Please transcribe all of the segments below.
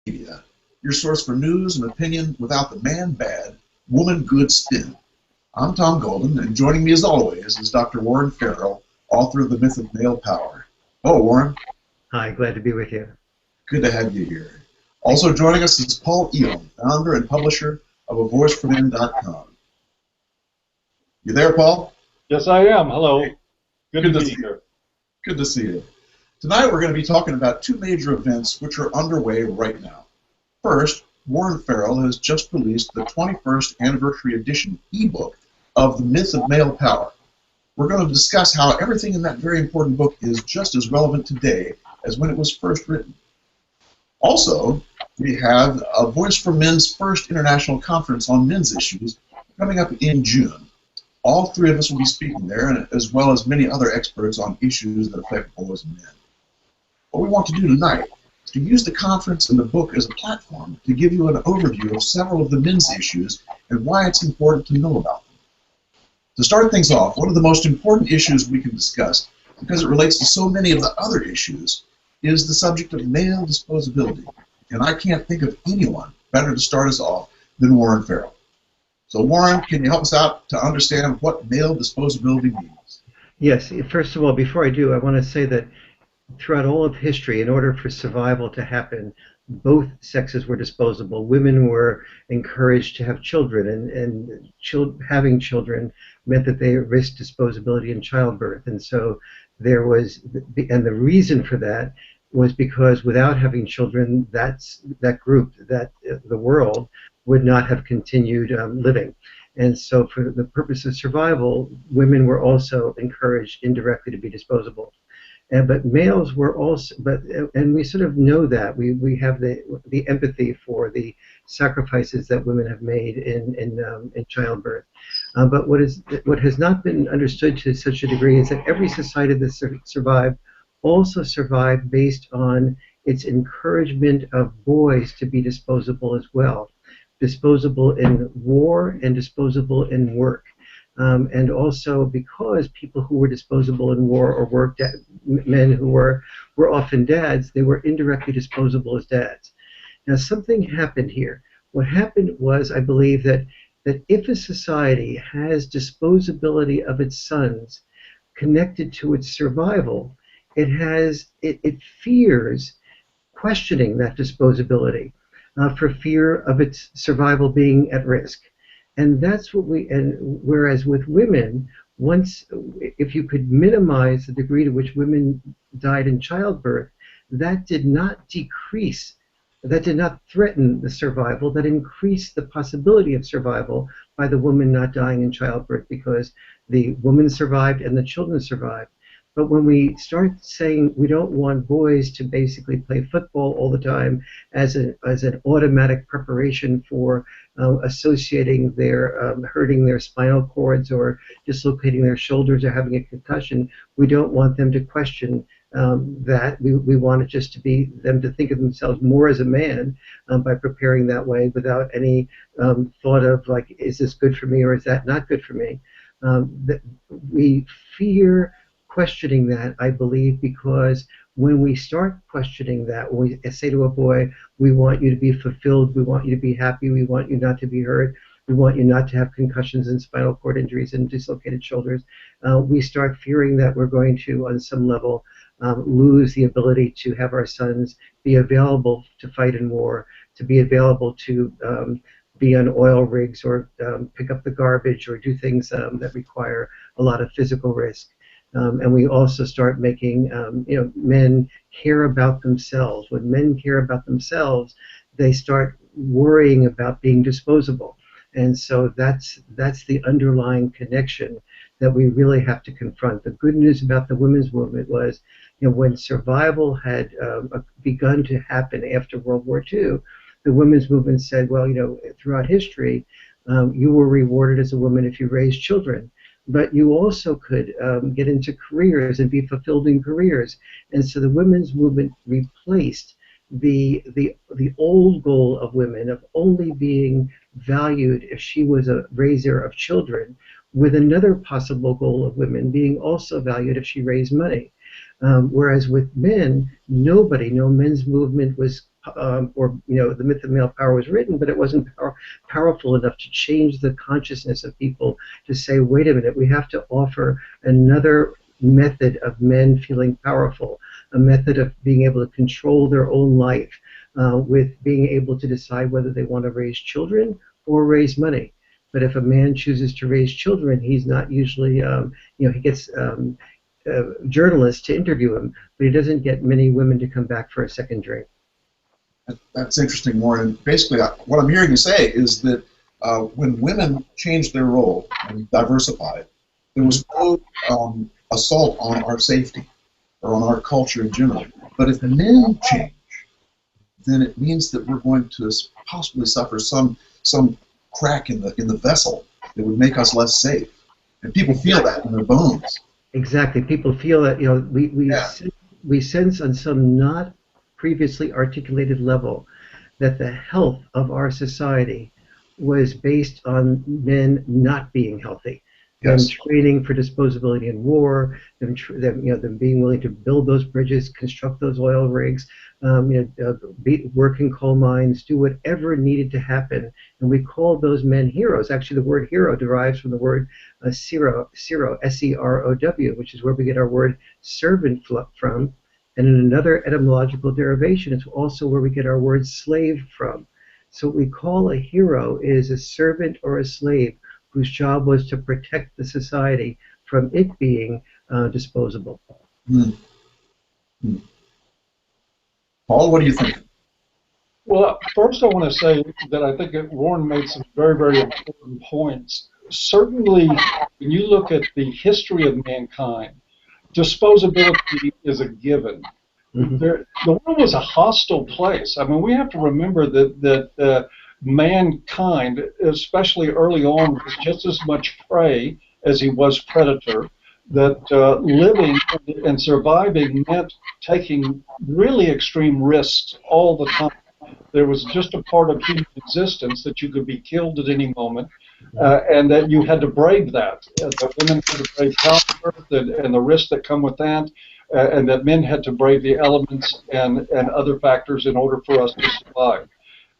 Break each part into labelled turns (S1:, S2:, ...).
S1: Media, your source for news and opinion without the man bad, woman good spin. I'm Tom Golden, and joining me as always is Dr. Warren Farrell, author of The Myth of Male Power. Hello, Warren.
S2: Hi, glad to be with you.
S1: Good to have you here. Also joining us is Paul Elam, founder and publisher of AVoiceForMen.com. You there, Paul?
S3: Yes, I am. Hello. Good to be here.
S1: Good to see you. Tonight we're going to be talking about two major events which are underway right now. First, Warren Farrell has just released the 21st anniversary edition ebook of The Myth of Male Power. We're going to discuss how everything in that very important book is just as relevant today as when it was first written. Also, we have a Voice for Men's first international conference on men's issues coming up in June. All three of us will be speaking there, as well as many other experts on issues that affect boys and men. What we want to do tonight is to use the conference and the book as a platform to give you an overview of several of the men's issues and why it's important to know about them. To start things off, one of the most important issues we can discuss, because it relates to so many of the other issues, is the subject of male disposability. And I can't think of anyone better to start us off than Warren Farrell. So Warren, can you help us out to understand what male disposability means?
S2: Yes, first of all, before I do, I want to say that throughout all of history, in order for survival to happen, both sexes were disposable. Women were encouraged to have children, and having children meant that they risked disposability in childbirth. And so there was, and the reason for that was because without having children, that group, the world, would not have continued living. And so for the purpose of survival, women were also encouraged indirectly to be disposable. But males were also, and we sort of know that we have the empathy for the sacrifices that women have made in childbirth. But what has not been understood to such a degree is that every society that survived also survived based on its encouragement of boys to be disposable as well, disposable in war and disposable in work. And also because people who were disposable in war or worked, men who were often dads, they were indirectly disposable as dads. Now something happened here. What happened was, I believe, that if a society has disposability of its sons connected to its survival, it fears questioning that disposability for fear of its survival being at risk. And that's what whereas with women, if you could minimize the degree to which women died in childbirth, that did not decrease, that did not threaten the survival, that increased the possibility of survival by the woman not dying in childbirth because the woman survived and the children survived. But when we start saying we don't want boys to basically play football all the time as an automatic preparation for associating their hurting their spinal cords or dislocating their shoulders or having a concussion, we don't want them to question that. We want it just to be them to think of themselves more as a man by preparing that way without any thought of like, is this good for me or is that not good for me? We fear questioning that, I believe, because when we start questioning that, when we say to a boy, we want you to be fulfilled, we want you to be happy, we want you not to be hurt, we want you not to have concussions and spinal cord injuries and dislocated shoulders, we start fearing that we're going to, on some level, lose the ability to have our sons be available to fight in war, to be available to be on oil rigs or pick up the garbage or do things that require a lot of physical risk. And we also start making men care about themselves. When men care about themselves, they start worrying about being disposable. And so that's the underlying connection that we really have to confront. The good news about the women's movement was, when survival had begun to happen after World War II, the women's movement said, well, throughout history, you were rewarded as a woman if you raised children. But you also could get into careers and be fulfilled in careers. And so the women's movement replaced the old goal of women of only being valued if she was a raiser of children, with another possible goal of women being also valued if she raised money. Whereas with men, nobody, no men's movement was, or the myth of male power was written, but it wasn't powerful enough to change the consciousness of people to say, wait a minute, we have to offer another method of men feeling powerful, a method of being able to control their own life, with being able to decide whether they want to raise children or raise money. But if a man chooses to raise children, he's not usually, he gets journalists to interview him, but he doesn't get many women to come back for a second drink.
S1: That's interesting, Warren. And basically, what I'm hearing you say is that when women changed their role and diversified, there was no assault on our safety or on our culture in general. But if men change, then it means that we're going to possibly suffer some crack in the vessel that would make us less safe. And people feel that in their bones.
S2: Exactly. People feel that, we sense on some not previously articulated level that the health of our society was based on men not being healthy.
S1: Yes.
S2: Them training for disposability in war, them being willing to build those bridges, construct those oil rigs, work in coal mines, do whatever needed to happen. And we call those men heroes. Actually, the word hero derives from the word sero, S-E-R-O-W, which is where we get our word servant from. And in another etymological derivation, it's also where we get our word slave from. So what we call a hero is a servant or a slave whose job was to protect the society from it being disposable.
S1: Paul, what do you think?
S3: Well, first I want to say that I think that Warren made some very, very important points. Certainly, when you look at the history of mankind, disposability is a given.
S2: Mm-hmm.
S3: The world was a hostile place. I mean, we have to remember that mankind, especially early on, was just as much prey as he was predator. That living and surviving meant taking really extreme risks all the time. There was just a part of human existence that you could be killed at any moment, and that you had to brave that. That women had to brave childbirth and the risks that come with that, and that men had to brave the elements and other factors in order for us to survive.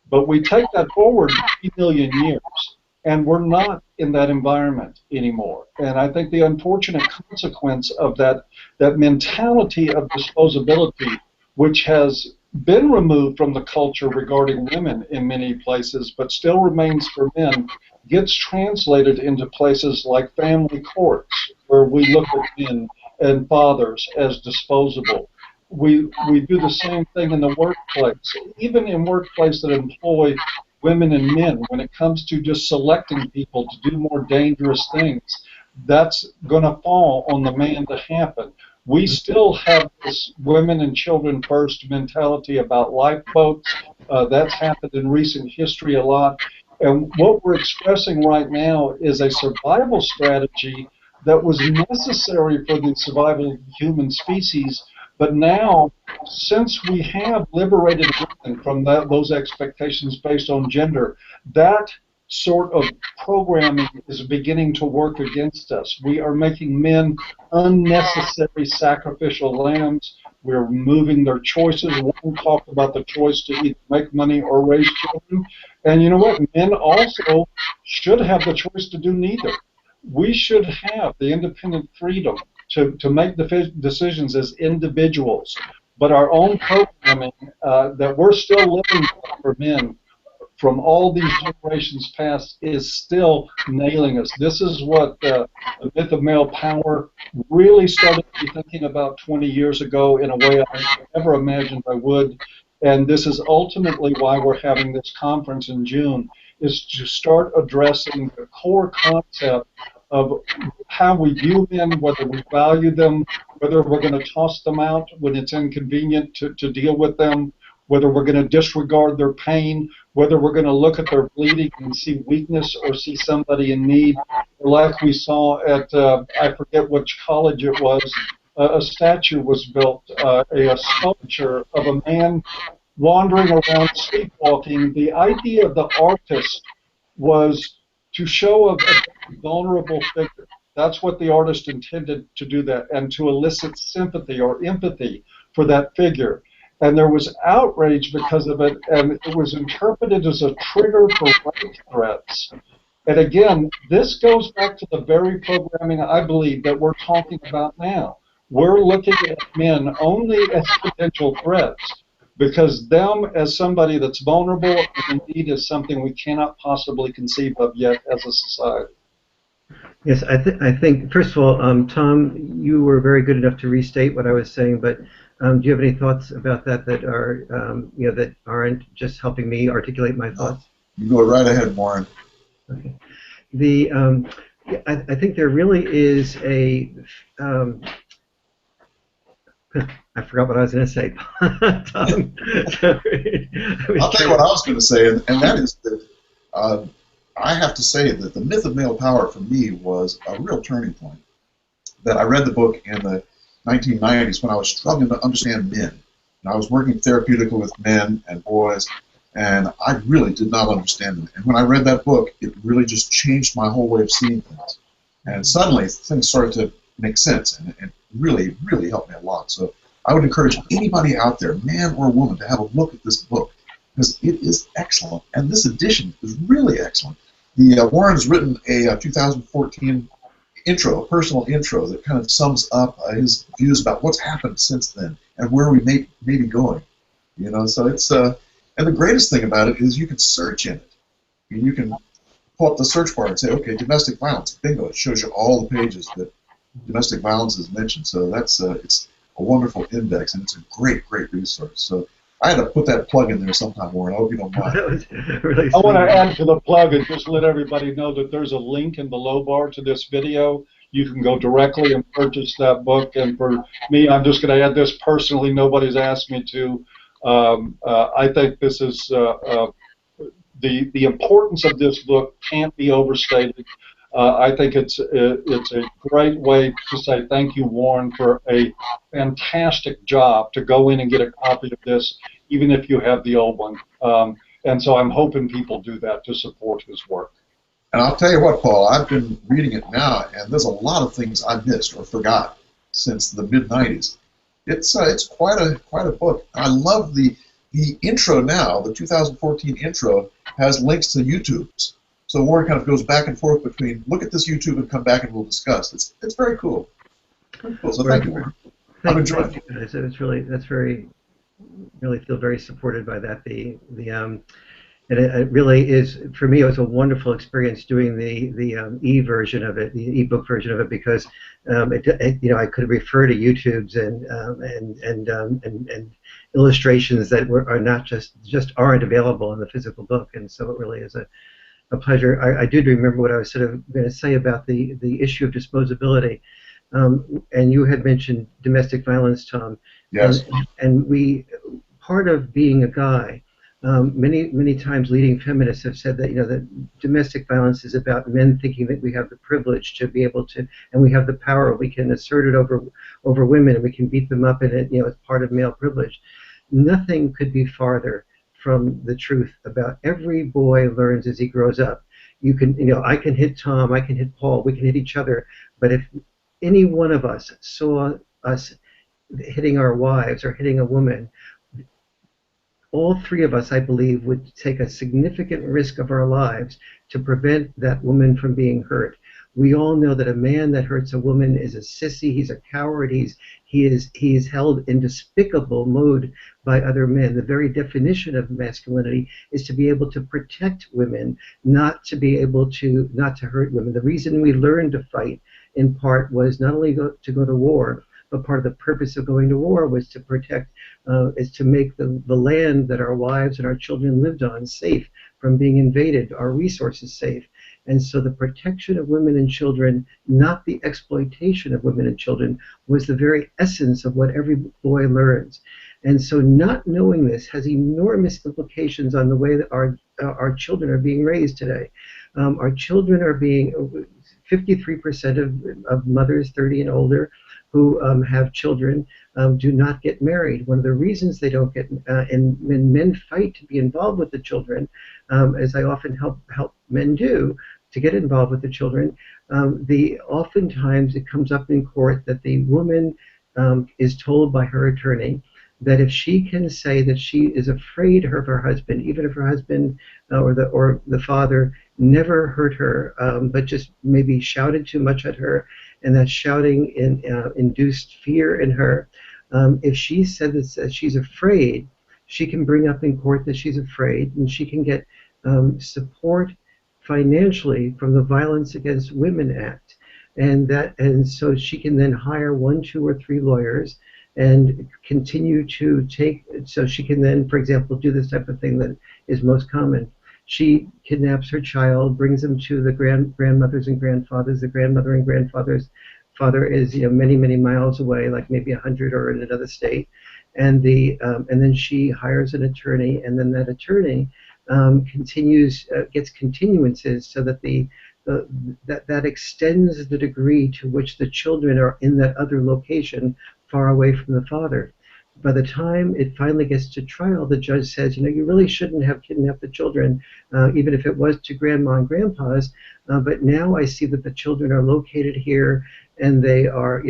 S3: But we take that forward 3 million years, and we're not in that environment anymore. And I think the unfortunate consequence of that mentality of disposability, which has been removed from the culture regarding women in many places, but still remains for men, gets translated into places like family courts, where we look at men and fathers as disposable. We do the same thing in the workplace, even in workplaces that employ women and men. When it comes to just selecting people to do more dangerous things, that's going to fall on the man to happen. We still have this women and children first mentality about lifeboats. That's happened in recent history a lot. And what we're expressing right now is a survival strategy that was necessary for the survival of the human species. But now, since we have liberated women from those expectations based on gender, that sort of programming is beginning to work against us. We are making men unnecessary sacrificial lambs. We're removing their choices. One talked about the choice to either make money or raise children. And you know what? Men also should have the choice to do neither. We should have the independent freedom to make the decisions as individuals. But our own programming that we're still living for men from all these generations past is still nailing us. This is what the myth of male power really started to be thinking about 20 years ago in a way I never imagined I would. And this is ultimately why we're having this conference in June, is to start addressing the core concept of how we view men, whether we value them, whether we're going to toss them out when it's inconvenient to deal with them, whether we're going to disregard their pain, whether we're going to look at their bleeding and see weakness or see somebody in need. Like we saw at, I forget which college it was, a statue was built, a sculpture of a man wandering around sleepwalking. The idea of the artist was to show a vulnerable figure, That's what the artist intended to do that, and to elicit sympathy or empathy for that figure. And there was outrage because of it, and it was interpreted as a trigger for rape threats. And again, this goes back to the very programming, I believe, that we're talking about now. We're looking at men only as potential threats, because them as somebody that's vulnerable and indeed is something we cannot possibly conceive of yet as a society.
S2: Yes, I think, first of all, Tom, you were very good enough to restate what I was saying, but do you have any thoughts about that that are, that aren't just helping me articulate my thoughts?
S1: You go right ahead, Warren.
S2: Okay. I think there really is a, I forgot what I was going to say, Tom. Sorry.
S1: I'll tell you what I was going to say, and that is that I have to say that the myth of male power for me was a real turning point. That I read the book in the 1990s when I was struggling to understand men. And I was working therapeutically with men and boys, and I really did not understand them. And when I read that book, it really just changed my whole way of seeing things. And suddenly, things started to make sense, and it really, really helped me a lot. So I would encourage anybody out there, man or woman, to have a look at this book, because it is excellent, and this edition is really excellent. Warren's written a 2014 intro, a personal intro that kind of sums up his views about what's happened since then and where we may be going. So it's and the greatest thing about it is you can search in it. You can pull up the search bar and say, okay, domestic violence, bingo. It shows you all the pages that domestic violence is mentioned. So that's it's a wonderful index, and it's a great, great resource. So I had to put that plug in there sometime, Warren. I hope you don't mind.
S2: That was really
S3: I want to add to the plug and just let everybody know that there's a link in the low bar to this video. You can go directly and purchase that book. And for me, I'm just going to add this personally. Nobody's asked me to. I think this is the importance of this book can't be overstated. I think it's a great way to say thank you, Warren, for a fantastic job to go in and get a copy of this, even if you have the old one. And so I'm hoping people do that to support his work.
S1: And I'll tell you what, Paul, I've been reading it now, and there's a lot of things I missed or forgot since the mid-'90s. It's quite a book. I love the intro now. The 2014 intro has links to YouTubes. So Warren kind of goes back and forth between look at this YouTube and come back and we'll discuss. It's very cool. Very cool. So thank you, Warren. I'm enjoying it.
S2: It's really feel very supported by that. And it really is, for me, it was a wonderful experience doing the e-version of it, the e-book version of it, because I could refer to YouTubes and illustrations that are not just aren't available in the physical book, and so it really is a pleasure. I did remember what I was sort of going to say about the issue of disposability, and you had mentioned domestic violence, Tom.
S1: Yes.
S2: And part of being a guy. Many times leading feminists have said that that domestic violence is about men thinking that we have the privilege to be able to, and we have the power, we can assert it over women, and we can beat them up in it, as part of male privilege. Nothing could be farther from the truth about every boy learns as he grows up. You can, I can hit Tom, I can hit Paul, we can hit each other, but if any one of us saw us hitting our wives or hitting a woman, all three of us, I believe, would take a significant risk of our lives to prevent that woman from being hurt. We all know that a man that hurts a woman is a sissy, he's a coward, he is held in despicable mode by other men. The very definition of masculinity is to be able to protect women, not to be able to hurt women. The reason we learned to fight, in part, was not only to go to war, but part of the purpose of going to war was to protect, is to make the land that our wives and our children lived on safe from being invaded, our resources safe. And so the protection of women and children, not the exploitation of women and children, was the very essence of what every boy learns. And so not knowing this has enormous implications on the way that our children are being raised today. Our children are being, 53% of mothers 30 and older who have children do not get married. One of the reasons they don't get, and when men fight to be involved with the children, as I often help men do, to get involved with the children, oftentimes it comes up in court that the woman is told by her attorney that if she can say that she is afraid of her husband, even if her husband or the father never hurt her, but just maybe shouted too much at her, and that shouting induced fear in her, if she said that she's afraid, she can bring up in court that she's afraid, and she can get support financially from the Violence Against Women Act, and so she can then hire 1, 2, or 3 lawyers and continue to take. So she can then, for example, do this type of thing that is most common. She kidnaps her child, brings him to the grandmothers and grandfathers. The grandmother and grandfather's father is many, many miles away, like maybe 100 or in another state, and then she hires an attorney, and then that attorney gets continuances so that that extends the degree to which the children are in that other location far away from the father. By the time it finally gets to trial, the judge says, you really shouldn't have kidnapped the children, even if it was to grandma and grandpa's. But now I see that the children are located here, and they are,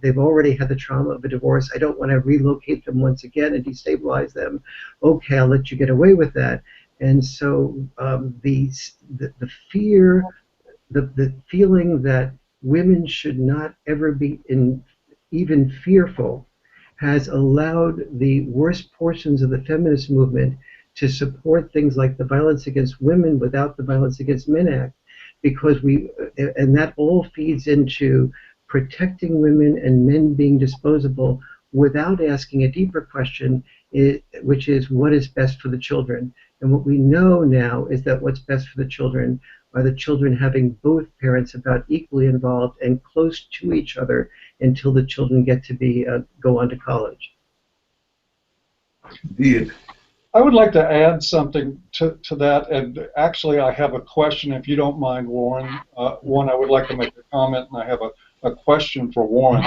S2: they've already had the trauma of a divorce. I don't want to relocate them once again and destabilize them. Okay, I'll let you get away with that. And so the fear, the feeling that women should not ever be even fearful, has allowed the worst portions of the feminist movement to support things like the Violence Against Women without the Violence Against Men Act, because and that all feeds into protecting women and men being disposable without asking a deeper question, which is what is best for the children. And what we know now is that what's best for the children are the children having both parents about equally involved and close to each other until the children get to go on to college.
S1: Indeed.
S3: I would like to add something to that, and actually I have a question, if you don't mind, Warren. One, I would like to make a comment, and I have a question for Warren.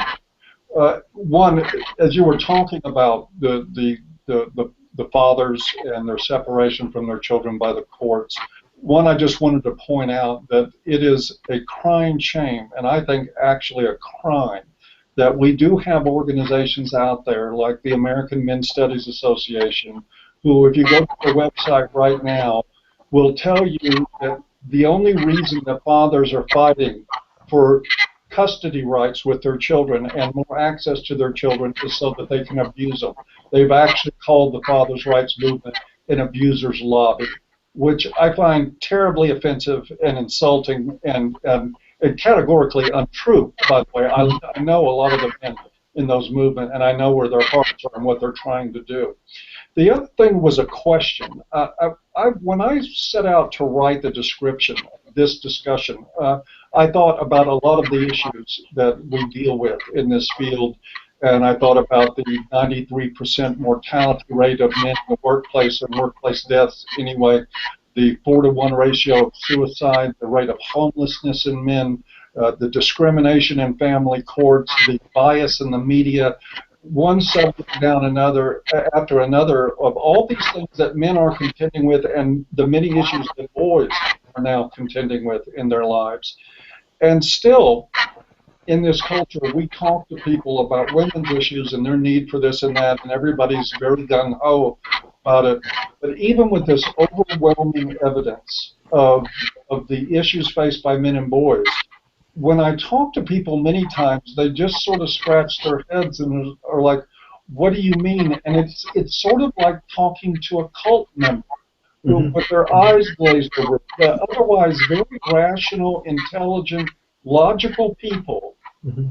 S3: One, as you were talking about the fathers and their separation from their children by the courts, one, I just wanted to point out that it is a crying shame, and I think actually a crime, that we do have organizations out there like the American Men's Studies Association, who, if you go to their website right now, will tell you that the only reason that fathers are fighting for custody rights with their children and more access to their children is so that they can abuse them. They've actually called the fathers' rights movement an abuser's lobby, which I find terribly offensive and insulting and categorically untrue, by the way. I know a lot of the men in those movements, and I know where their hearts are and what they're trying to do. The other thing was a question. When I set out to write the description of this discussion, I thought about a lot of the issues that we deal with in this field, and I thought about the 93% mortality rate of men in the workplace and workplace deaths anyway, the 4-to-1 ratio of suicide, the rate of homelessness in men, the discrimination in family courts, the bias in the media, one subject down another after another of all these things that men are contending with and the many issues that boys are now contending with in their lives. And still, in this culture, we talk to people about women's issues and their need for this and that, and everybody's very gung-ho about it. But even with this overwhelming evidence of the issues faced by men and boys, when I talk to people many times, they just sort of scratch their heads and are like, what do you mean? And it's sort of like talking to a cult member with their eyes glazed over. Otherwise, very rational, intelligent, logical people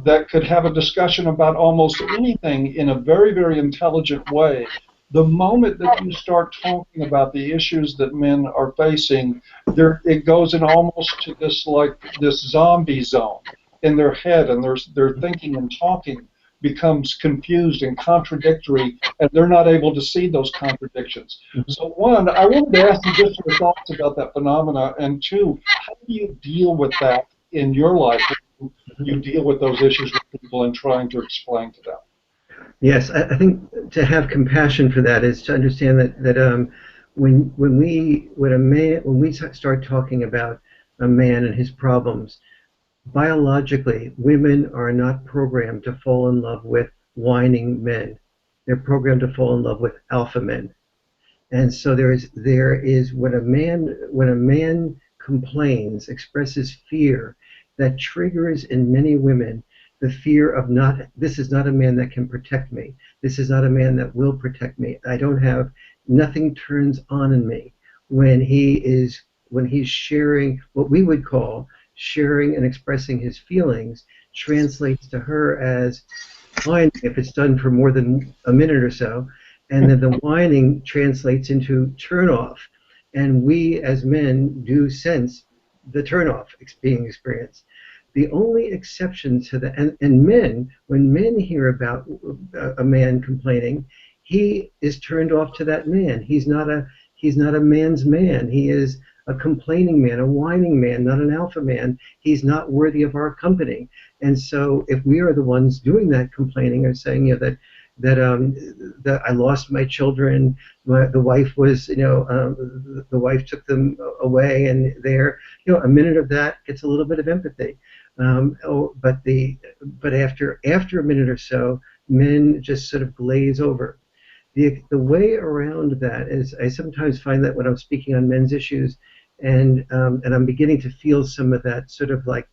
S3: that could have a discussion about almost anything in a very, very intelligent way. The moment that you start talking about the issues that men are facing, it goes in almost to this zombie zone in their head, and their thinking and talking becomes confused and contradictory, and they're not able to see those contradictions. So one, I wanted to ask you just your thoughts about that phenomena, and two, how do you deal with that in your life? You deal with those issues with people and trying to explain to them.
S2: Yes, I think to have compassion for that is to understand that when we start talking about a man and his problems, biologically, women are not programmed to fall in love with whining men. They're programmed to fall in love with alpha men. And so there is when a man complains, expresses fear, that triggers in many women the fear of this is not a man that can protect me. This is not a man that will protect me. Nothing turns on in me when he's sharing what we would call sharing and expressing his feelings, translates to her as whining if it's done for more than a minute or so, and then the whining translates into turn off, and we as men do sense the turn off being experienced. The only exception to that, and men, when men hear about a man complaining, he is turned off to that man. He's not a man's man. He is a complaining man, a whining man, not an alpha man. He's not worthy of our company. And so, if we are the ones doing that complaining or saying, that I lost my children, the wife was, the wife took them away, and a minute of that gets a little bit of empathy. But after a minute or so, men just sort of glaze over. The way around that is, I sometimes find that when I'm speaking on men's issues, and I'm beginning to feel some of that sort of like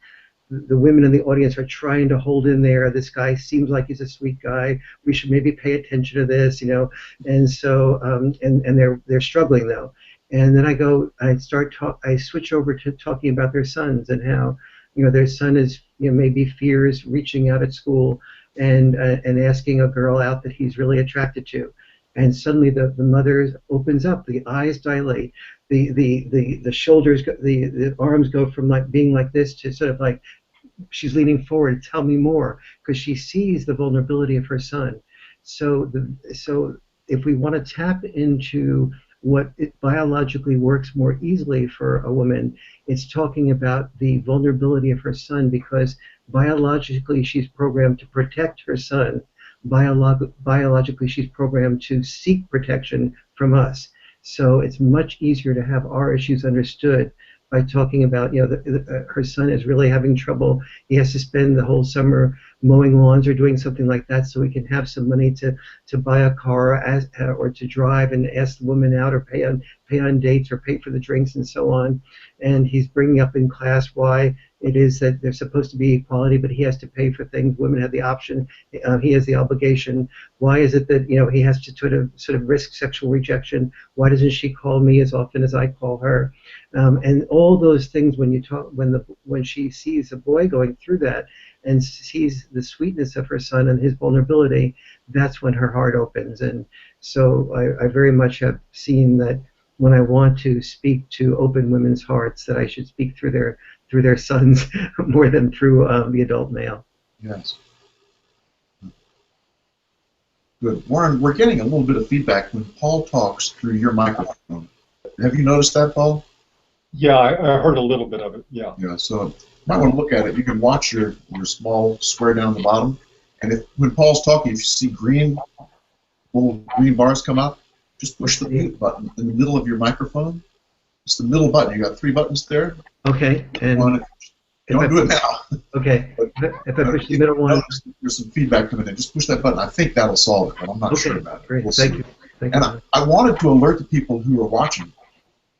S2: the women in the audience are trying to hold in there. This guy seems like he's a sweet guy. We should maybe pay attention to this, And so and they're struggling though. And then I switch over to talking about their sons and how their son is maybe fears reaching out at school and asking a girl out that he's really attracted to. And suddenly the mother opens up, the eyes dilate, the shoulders, the arms go from like being like this to sort of like she's leaning forward, tell me more, because she sees the vulnerability of her son. So if we want to tap into what biologically works more easily for a woman, it's talking about the vulnerability of her son, because biologically she's programmed to protect her son. Biologically she's programmed to seek protection from us. So it's much easier to have our issues understood by talking about, her son is really having trouble. He has to spend the whole summer mowing lawns or doing something like that so he can have some money to buy a car or to drive and ask the woman out or pay on dates or pay for the drinks and so on. And he's bringing up in class why it is that there's supposed to be equality, but he has to pay for things. Women have the option. He has the obligation. Why is it that he has to sort of risk sexual rejection? Why doesn't she call me as often as I call her? And all those things, when she sees a boy going through that and sees the sweetness of her son and his vulnerability, that's when her heart opens. And so I very much have seen that when I want to speak to open women's hearts, that I should speak through their sons more than through the adult male.
S1: Yes. Good. Warren, we're getting a little bit of feedback when Paul talks through your microphone. Have you noticed that, Paul?
S3: Yeah, I heard a little bit of it, yeah.
S1: Yeah, so you might want to look at it. You can watch your small square down the bottom, and when Paul's talking, if you see little green bars come up, just push the mute button in the middle of your microphone. It's the middle button. You got 3 buttons there.
S2: Okay. And
S1: don't do it now.
S2: Okay. But if I push the middle one,
S1: there's some feedback coming in. Just push that button. I think that'll solve it, but I'm not sure about it.
S2: Great.
S1: We'll
S2: Thank
S1: see.
S2: you.
S1: And I wanted to alert the people who are watching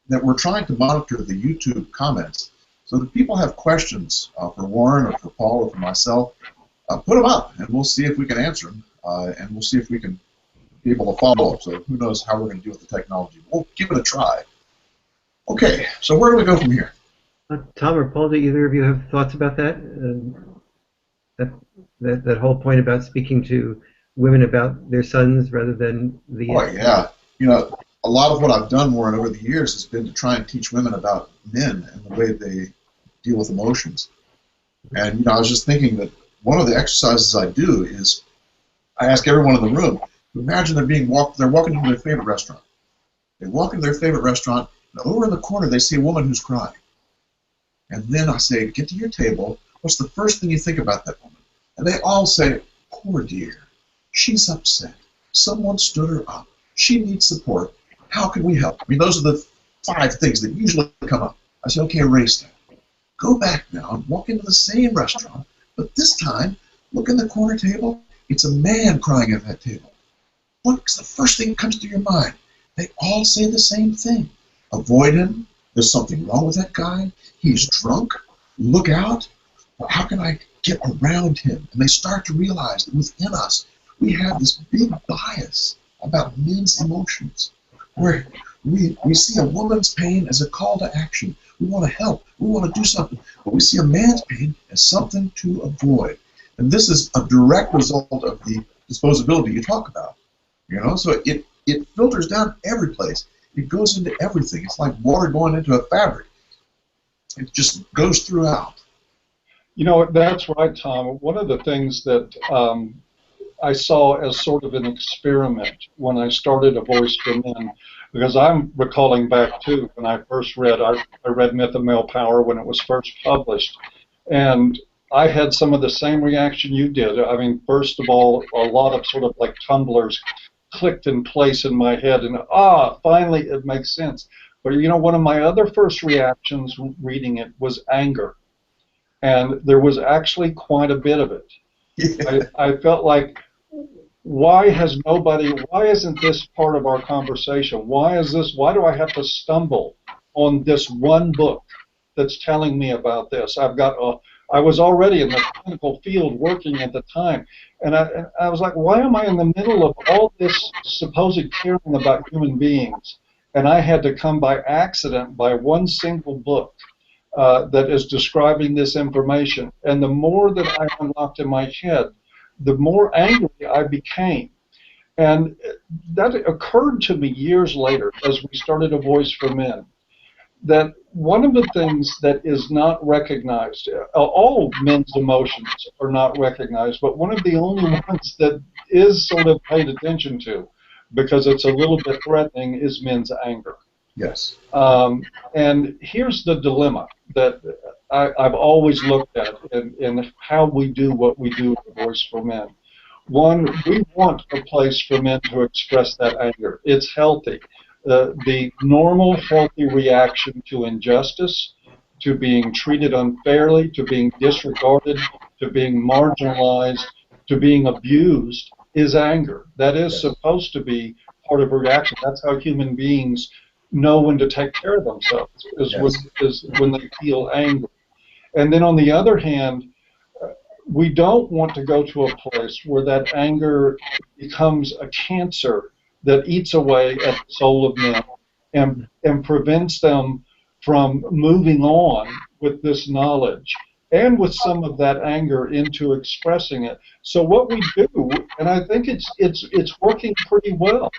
S1: that we're trying to monitor the YouTube comments. So if people have questions for Warren or for Paul or for myself, put them up, and we'll see if we can answer them, and we'll see if we can be able to follow up. So who knows how we're going to deal with the technology. We'll give it a try. Okay, so where do we go from here?
S2: Tom or Paul, do either of you have thoughts about that? That whole point about speaking to women about their sons rather than the...
S1: Oh, yeah. A lot of what I've done, Warren, over the years has been to try and teach women about men and the way they deal with emotions. And, I was just thinking that one of the exercises I do is I ask everyone in the room to imagine they're walking into their favorite restaurant. They walk into their favorite restaurant, and over in the corner they see a woman who's crying. And then I say, get to your table. What's the first thing you think about that woman? And they all say, poor dear. She's upset. Someone stood her up. She needs support. How can we help? I mean, those are the 5 things that usually come up. I say, okay, erase that. Go back now and walk into the same restaurant, but this time, look in the corner table. It's a man crying at that table. What's the first thing that comes to your mind? They all say the same thing. Avoid him. There's something wrong with that guy. He's drunk. Look out. How can I get around him? And they start to realize that within us, we have this big bias about men's emotions, where we see a woman's pain as a call to action. We want to help. We want to do something. But we see a man's pain as something to avoid. And this is a direct result of the disposability you talk about. You know, so it filters down every place. It goes into everything. It's like water going into a fabric. It just goes throughout.
S3: You know, that's right, Tom. One of the things that I saw as sort of an experiment when I started A Voice for Men, because I'm recalling back too when I first read, I read Myth of Male Power when it was first published, and I had some of the same reaction you did. I mean, first of all, a lot of sort of like tumblers clicked in place in my head, and finally it makes sense. But you know, one of my other first reactions reading it was anger, and there was actually quite a bit of it.
S1: Yeah.
S3: I felt like, why isn't this part of our conversation? Why do I have to stumble on this one book that's telling me about this? I was already in the clinical field working at the time, and I was like, why am I in the middle of all this supposed caring about human beings? And I had to come by accident by one single book that is describing this information. And the more that I unlocked in my head, the more angry I became. And that occurred to me years later as we started A Voice for Men, that one of the things that is not recognized, all men's emotions are not recognized, but one of the only ones that is sort of paid attention to, because it's a little bit threatening, is men's anger.
S1: Yes.
S3: And here's the dilemma that I've always looked at in how we do what we do at A Voice for Men. One, we want a place for men to express that anger. It's healthy. The normal, healthy reaction to injustice, to being treated unfairly, to being disregarded, to being marginalized, to being abused is anger. That is supposed to be part of a reaction. That's how human beings know when to take care of themselves, is when they feel angry. And then on the other hand, we don't want to go to a place where that anger becomes a cancer that eats away at the soul of men and prevents them from moving on with this knowledge and with some of that anger into expressing it. So what we do, and I think it's working pretty well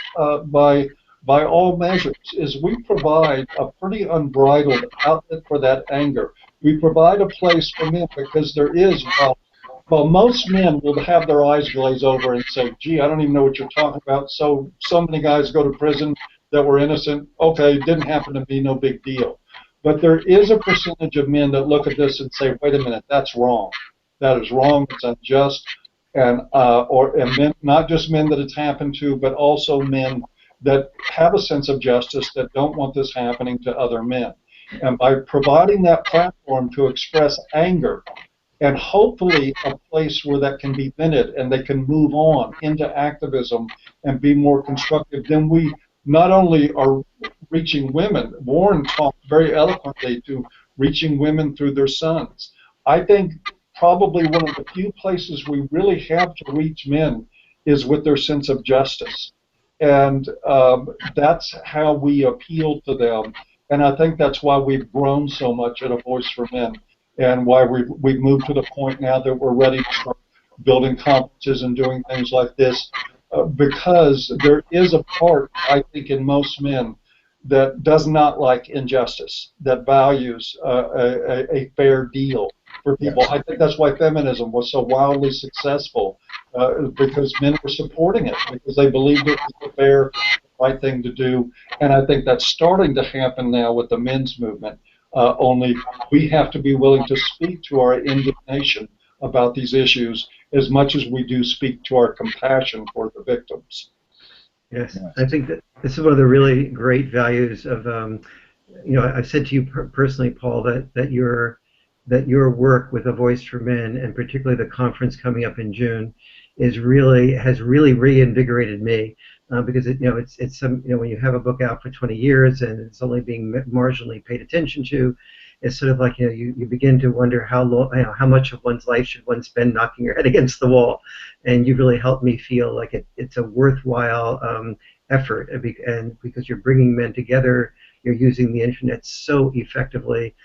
S3: by all measures, is we provide a pretty unbridled outlet for that anger. We provide a place for men because there is, well, most men will have their eyes glaze over and say, gee, I don't even know what you're talking about. So many guys go to prison that were innocent. Okay, it didn't happen to me, no big deal. But there is a percentage of men that look at this and say, wait a minute, that's wrong. That is wrong, it's unjust. And men, not just men that it's happened to, but also men that have a sense of justice that don't want this happening to other men. And by providing that platform to express anger, and hopefully a place where that can be vented and they can move on into activism and be more constructive, then we not only are reaching women. Warren talked very eloquently to reaching women through their sons. I think probably one of the few places we really have to reach men is with their sense of justice. And that's how we appeal to them. And I think that's why we've grown so much at A Voice for Men, and why we've moved to the point now that we're ready to start building conferences and doing things like this, because there is a part, I think, in most men that does not like injustice, that values a fair deal for people. Yes. I think that's why feminism was so wildly successful, because men were supporting it, because they believed it was the fair, right thing to do. And I think that's starting to happen now with the men's movement. Only we have to be willing to speak to our indignation about these issues as much as we do speak to our compassion for the victims.
S2: Yes,
S1: Yes.
S2: I think that this is one of the really great values of, I've said to you personally, Paul, that your work with A Voice for Men, and particularly the conference coming up in June, has really reinvigorated me, because it's some, when you have a book out for 20 years and it's only being marginally paid attention to, it's sort of like, you begin to wonder how much of one's life should one spend knocking your head against the wall, and you really helped me feel like it's a worthwhile effort, and because you're bringing men together, you're using the internet so effectively.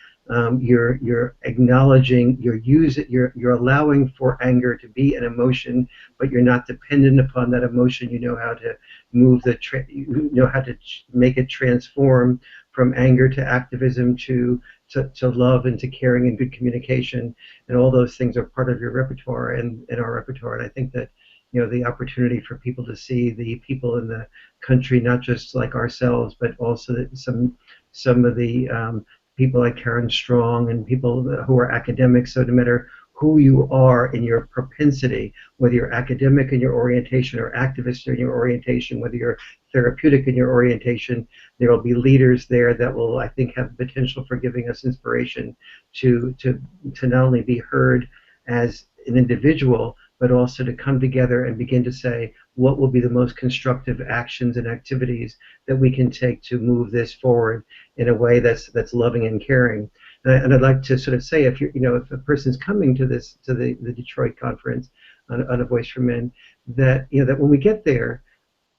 S2: You're acknowledging, you're allowing for anger to be an emotion, but you're not dependent upon that emotion. You know how to you know how to make it transform from anger to activism to love and to caring and good communication, and all those things are part of your repertoire and our repertoire. And I think that the opportunity for people to see the people in the country, not just like ourselves, but also that some of the people like Karen Strong and people who are academics. So no matter who you are in your propensity, whether you're academic in your orientation or activist in your orientation, whether you're therapeutic in your orientation, there will be leaders there that will, I think, have potential for giving us inspiration to not only be heard as an individual, but also to come together and begin to say what will be the most constructive actions and activities that we can take to move this forward in a way that's loving and caring. And I'd like to sort of say, if if a person's coming to the Detroit conference on A Voice for Men, that that when we get there,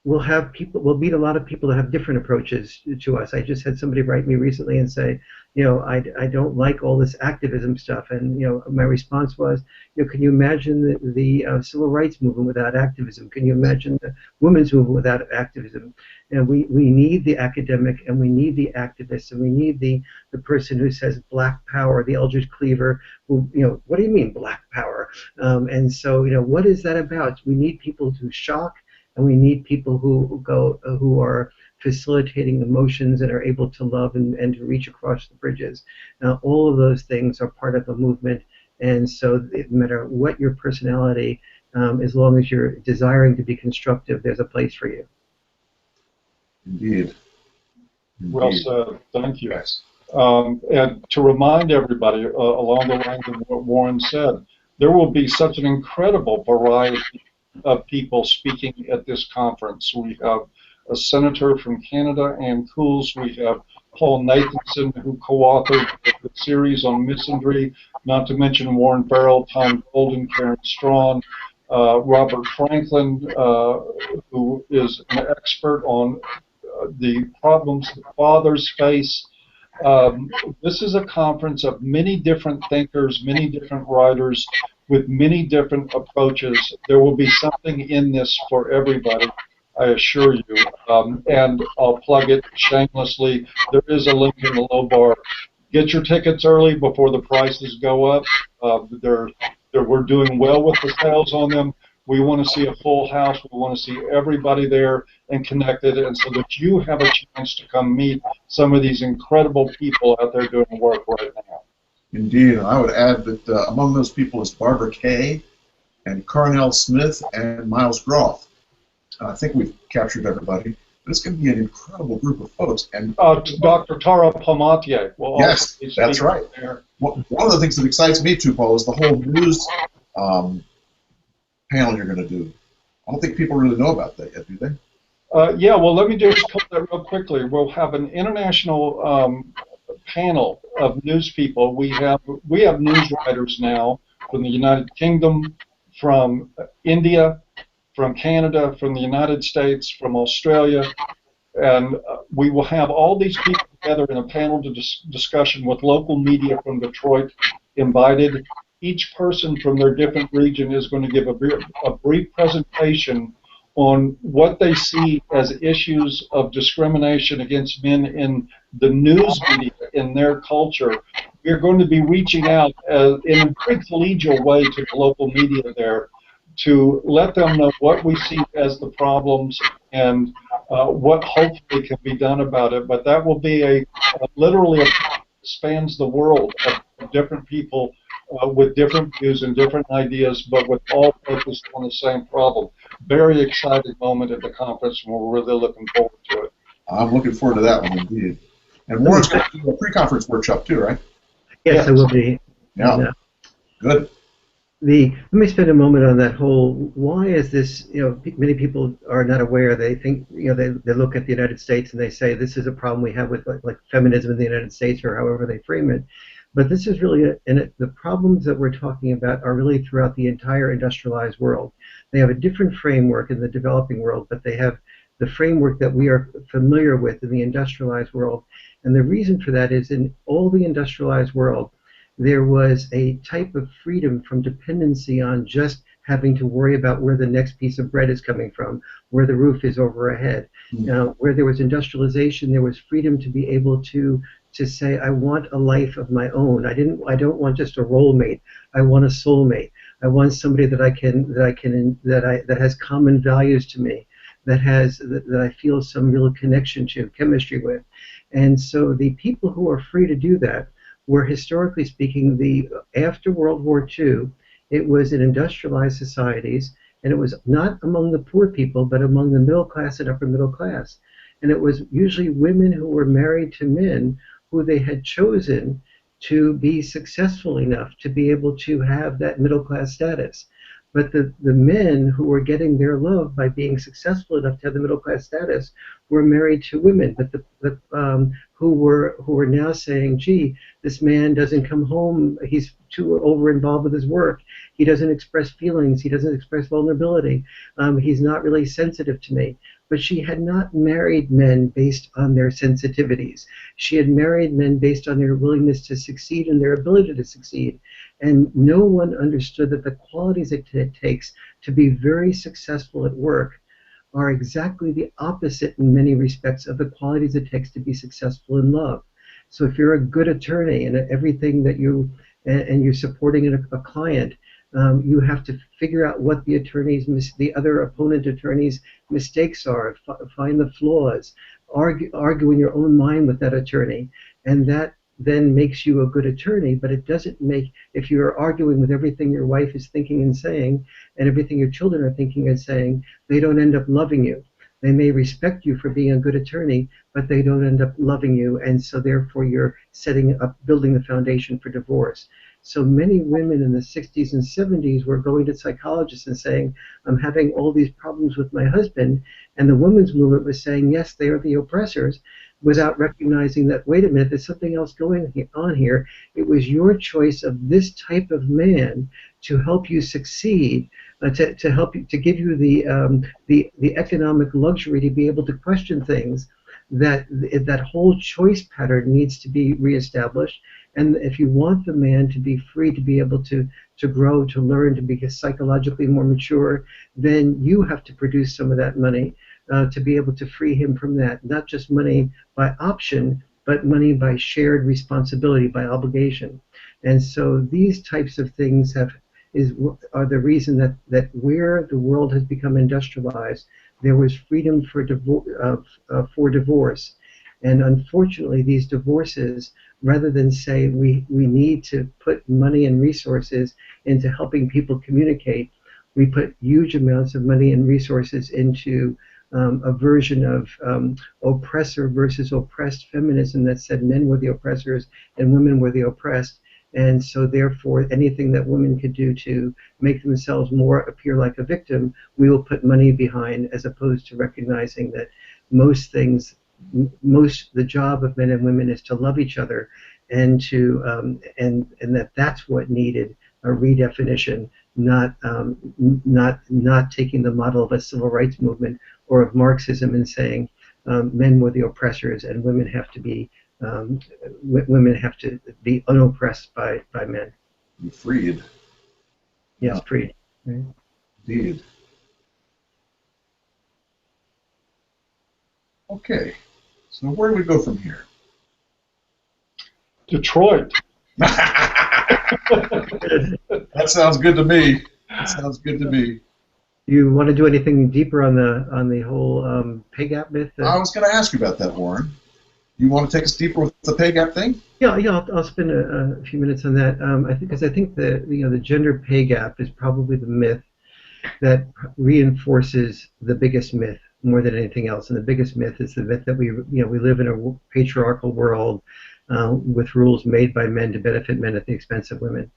S2: we'll meet a lot of people that have different approaches to us. I just had somebody write me recently and say, I don't like all this activism stuff, and my response was, can you imagine the civil rights movement without activism? Can you imagine the women's movement without activism? And we need the academic, and we need the activist, and we need the person who says Black Power, the Eldridge Cleaver, who, what do you mean Black Power? And so, what is that about? We need people who shock, and we need people who are facilitating emotions and are able to love and to reach across the bridges. Now, all of those things are part of a movement, and so no matter what your personality, as long as you're desiring to be constructive, there's a place for you.
S1: Indeed.
S3: Well said. Thank you.
S1: Yes.
S3: And to remind everybody, along the lines of what Warren said, there will be such an incredible variety of people speaking at this conference. We have a senator from Canada, Ann Cools. We have Paul Nathanson, who co-authored the series on misandry, not to mention Warren Farrell, Tom Golden, Karen Strong, Robert Franklin, who is an expert on the problems that fathers face. This is a conference of many different thinkers, many different writers, with many different approaches. There will be something in this for everybody, I assure you. And I'll plug it shamelessly. There is a link in the low bar. Get your tickets early before the prices go up. We're doing well with the sales on them. We want to see a full house. We want to see everybody there and connected, and so that you have a chance to come meet some of these incredible people out there doing work right now.
S1: Indeed, and I would add that among those people is Barbara Kay and Cornell Smith and Miles Groff. I think we've captured everybody, but it's going to be an incredible group of folks. And
S3: Dr. Tara Palmatier will
S1: yes,
S3: also
S1: that's right.
S3: There.
S1: One of the things that excites me too, Paul, is the whole news panel you're going to do. I don't think people really know about that yet, do they?
S3: Yeah, well, let me just cover that real quickly. We'll have an international panel of news people. We have news writers now from the United Kingdom, from India, from Canada, from the United States, from Australia, and we will have all these people together in a panel discussion with local media from Detroit invited. Each person from their different region is going to give a brief presentation on what they see as issues of discrimination against men in the news media, in their culture. We're going to be reaching out in a very collegial way to the local media there to let them know what we see as the problems and what hopefully can be done about it. But that will be literally a that spans the world of different people with different views and different ideas, but with all focused on the same problem. very exciting moment at the conference, and we're really looking forward to it.
S1: I'm looking forward to that one indeed. And Warren's going to do a pre-conference workshop too, right?
S2: Yes, I will be.
S1: Yeah.
S2: And,
S1: Good.
S2: let me spend a moment on that whole, why is this, many people are not aware. They think, they look at the United States and they say this is a problem we have with like feminism in the United States, or however they frame it. But this is really, the problems that we're talking about are really throughout the entire industrialized world. They have a different framework in the developing world, but they have the framework that we are familiar with in the industrialized world. And the reason for that is in all the industrialized world, there was a type of freedom from dependency on just having to worry about where the next piece of bread is coming from, where the roof is overhead. Where there was industrialization, there was freedom to be able to say, I want a life of my own. I don't want just a role mate. I want a soulmate. I want somebody that has common values to me, that I feel some real connection to, chemistry with. And so the people who are free to do that were, historically speaking, after World War II, it was in industrialized societies, and it was not among the poor people, but among the middle class and upper middle class. And it was usually women who were married to men who they had chosen to be successful enough to be able to have that middle class status. But the men who were getting their love by being successful enough to have the middle class status were married to women, but who were now saying, gee, this man doesn't come home, he's too over involved with his work, he doesn't express feelings, he doesn't express vulnerability, he's not really sensitive to me. But she had not married men based on their sensitivities. She had married men based on their willingness to succeed and their ability to succeed. And no one understood that the qualities it takes to be very successful at work are exactly the opposite in many respects of the qualities it takes to be successful in love. So if you're a good attorney and everything that you're supporting a client, you have to figure out what the other opponent attorney's mistakes are, find the flaws, argue in your own mind with that attorney, and that then makes you a good attorney. But it doesn't make, if you're arguing with everything your wife is thinking and saying, and everything your children are thinking and saying, they don't end up loving you. They may respect you for being a good attorney, but they don't end up loving you, and so therefore you're building the foundation for divorce. So many women in the 60s and 70s were going to psychologists and saying, I'm having all these problems with my husband, and the women's movement was saying, yes, they are the oppressors, without recognizing that, wait a minute, there's something else going on here. It was your choice of this type of man to help you succeed, to help you, to give you the economic luxury to be able to question things. That whole choice pattern needs to be reestablished. And if you want the man to be free, to be able to grow, to learn, to be psychologically more mature, then you have to produce some of that money to be able to free him from that. Not just money by option, but money by shared responsibility, by obligation. And so these types of things are the reason that where the world has become industrialized, there was freedom for divorce. And unfortunately, these divorces, rather than say we need to put money and resources into helping people communicate, we put huge amounts of money and resources into a version of oppressor versus oppressed feminism that said men were the oppressors and women were the oppressed. And so therefore, anything that women could do to make themselves more appear like a victim, we will put money behind, as opposed to recognizing that the job of men and women is to love each other, and to and that's what needed a redefinition, not taking the model of a civil rights movement or of Marxism and saying men were the oppressors and women have to be unoppressed by men.
S1: Be freed.
S2: Yes, freed. Right?
S1: Indeed. Okay. So where do we go from here?
S3: Detroit.
S1: That sounds good to me. That sounds good to me.
S2: You want to do anything deeper on the whole pay gap myth?
S1: I was going to ask you about that, Warren. You want to take us deeper with the pay gap thing?
S2: Yeah. I'll spend a few minutes on that. I think the gender pay gap is probably the myth, that reinforces the biggest myth more than anything else. And the biggest myth is the myth that we live in a patriarchal world with rules made by men to benefit men at the expense of women.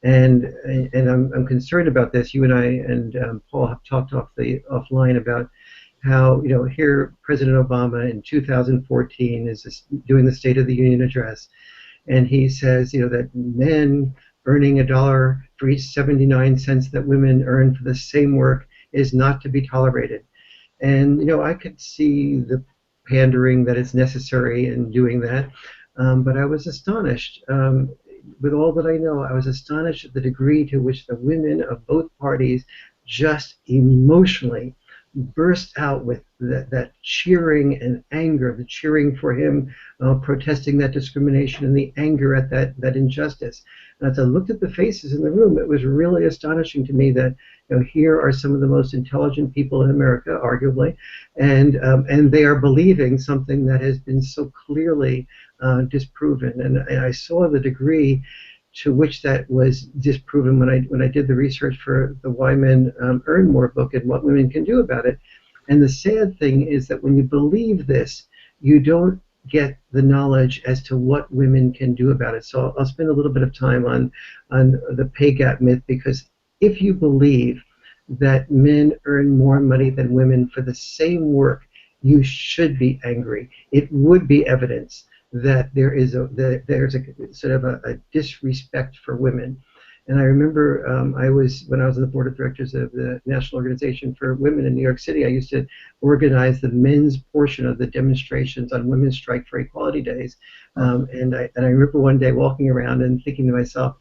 S2: And I'm concerned about this. You and I and Paul have talked offline about how here President Obama in 2014 is doing the State of the Union address, and he says that men earning $1 for each 79 cents that women earn for the same work is not to be tolerated. And I could see the pandering that is necessary in doing that, but I was astonished. With all that I know, I was astonished at the degree to which the women of both parties just emotionally burst out with that cheering and anger, the cheering for him, protesting that discrimination, and the anger at that injustice. And as I looked at the faces in the room, it was really astonishing to me that here are some of the most intelligent people in America, arguably, and they are believing something that has been so clearly disproven. And I saw the degree to which that was disproven when I did the research for the Why Men Earn More book and what women can do about it. And the sad thing is that when you believe this, you don't get the knowledge as to what women can do about it. So I'll spend a little bit of time on the pay gap myth, because if you believe that men earn more money than women for the same work, you should be angry. It would be evidence that there's a sort of a disrespect for women. And I remember when I was on the board of directors of the National Organization for Women in New York City, I used to organize the men's portion of the demonstrations on Women's Strike for Equality Days. And I remember one day walking around and thinking to myself,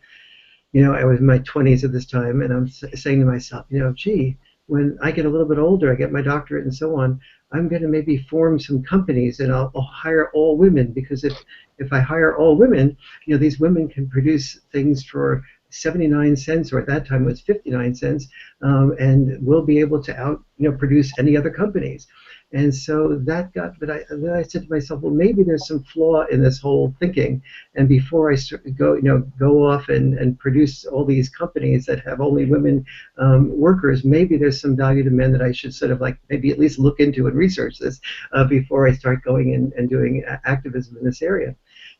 S2: I was in my 20s at this time, and I'm saying to myself, gee, when I get a little bit older, I get my doctorate and so on, I'm going to maybe form some companies and I'll hire all women, because if I hire all women, these women can produce things for 79 cents, or at that time it was 59 cents, and we'll be able to produce any other companies. And so that got, but then I said to myself, well, maybe there's some flaw in this whole thinking. And before I go off and produce all these companies that have only women workers, maybe there's some value to men that I should sort of maybe at least look into and research this before I start going and doing activism in this area.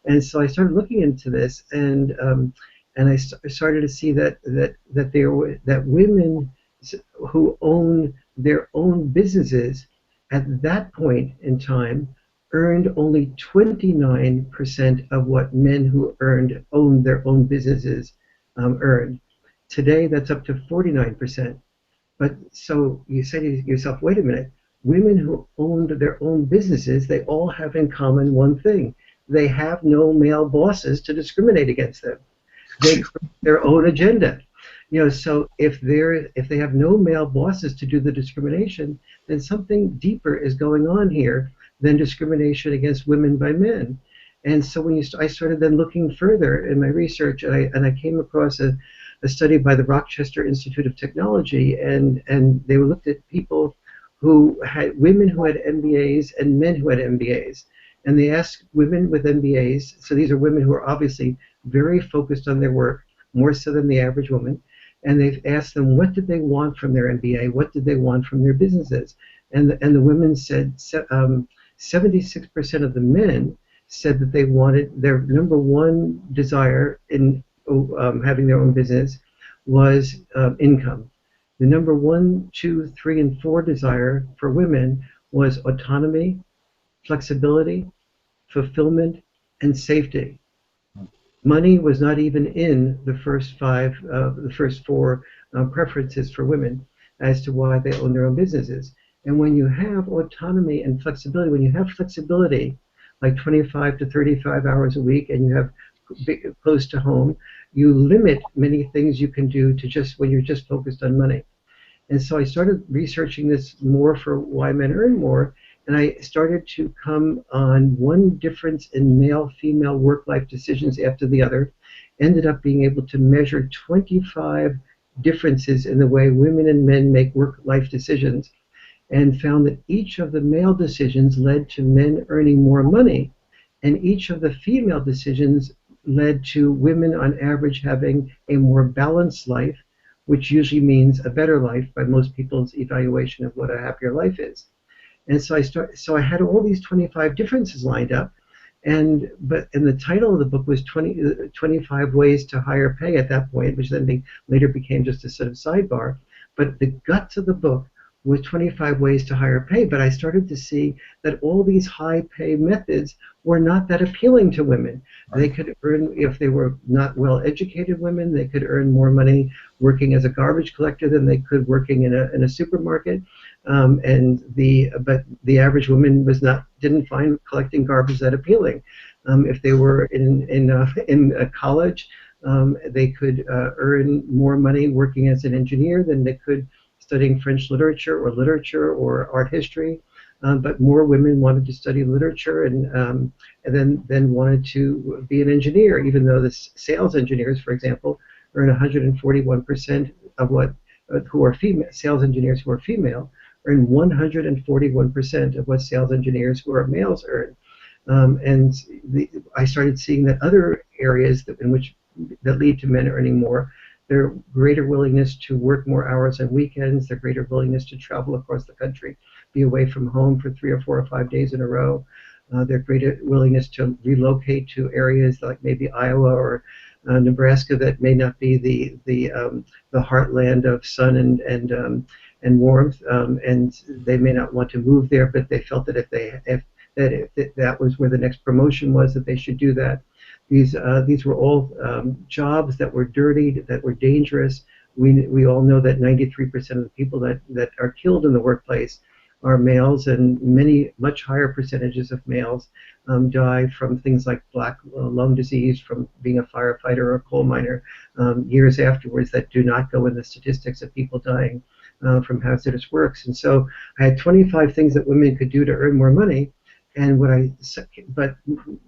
S2: And so I started looking into this, and I started to see that women who own their own businesses at that point in time earned only 29% of what men who owned their own businesses earned. Today, that's up to 49%. But so you say to yourself, wait a minute, women who owned their own businesses, they all have in common one thing. They have no male bosses to discriminate against them. They create their own agenda. So if they have no male bosses to do the discrimination, then something deeper is going on here than discrimination against women by men. And so I started then looking further in my research, and I came across a study by the Rochester Institute of Technology, and they looked at people women who had MBAs and men who had MBAs. And they asked women with MBAs, so these are women who are obviously very focused on their work, more so than the average woman, and they've asked them what did they want from their MBA, what did they want from their businesses, and the women said 76% of the men said that they wanted, their number one desire in having their own business was income. The number 1, 2, 3, and 4 desire for women was autonomy, flexibility, fulfillment, and safety. Money was not even in the first 4 preferences for women as to why they own their own businesses. And when you have autonomy and flexibility, when you have flexibility, like 25 to 35 hours a week, and you have close to home, you limit many things you can do to just when you're just focused on money. And so I started researching this more for Why Men Earn More, and I started to come on one difference in male-female work-life decisions after the other, ended up being able to measure 25 differences in the way women and men make work-life decisions, and found that each of the male decisions led to men earning more money, and each of the female decisions led to women on average having a more balanced life, which usually means a better life by most people's evaluation of what a happier life is. And so I had all these 25 differences lined up, and the title of the book was 25 Ways to Higher Pay at that point, which then later became just a sort of sidebar. But the guts of the book was 25 ways to higher pay, but I started to see that all these high pay methods were not that appealing to women. They could earn, if they were not well educated women, they could earn more money working as a garbage collector than they could working in a supermarket. But the average woman didn't find collecting garbage that appealing. If they were in a college, they could earn more money working as an engineer than they could studying French literature or art history. But more women wanted to study literature and then wanted to be an engineer, even though the sales engineers, for example, earn 141% of what who are female sales engineers who are female earn 141% of what sales engineers who are males earn. I started seeing that other areas that lead to men earning more, their greater willingness to work more hours on weekends, their greater willingness to travel across the country, be away from home for 3 or 4 or 5 days in a row, their greater willingness to relocate to areas like maybe Iowa or Nebraska that may not be the heartland of sun and warmth, and they may not want to move there, but they felt that if that was where the next promotion was, that they should do that. These were all jobs that were dirty, that were dangerous. We all know that 93% of the people that are killed in the workplace are males, and much higher percentages of males die from things like black lung disease, from being a firefighter or a coal miner years afterwards, that do not go in the statistics of people dying from hazardous works. And so I had 25 things that women could do to earn more money, but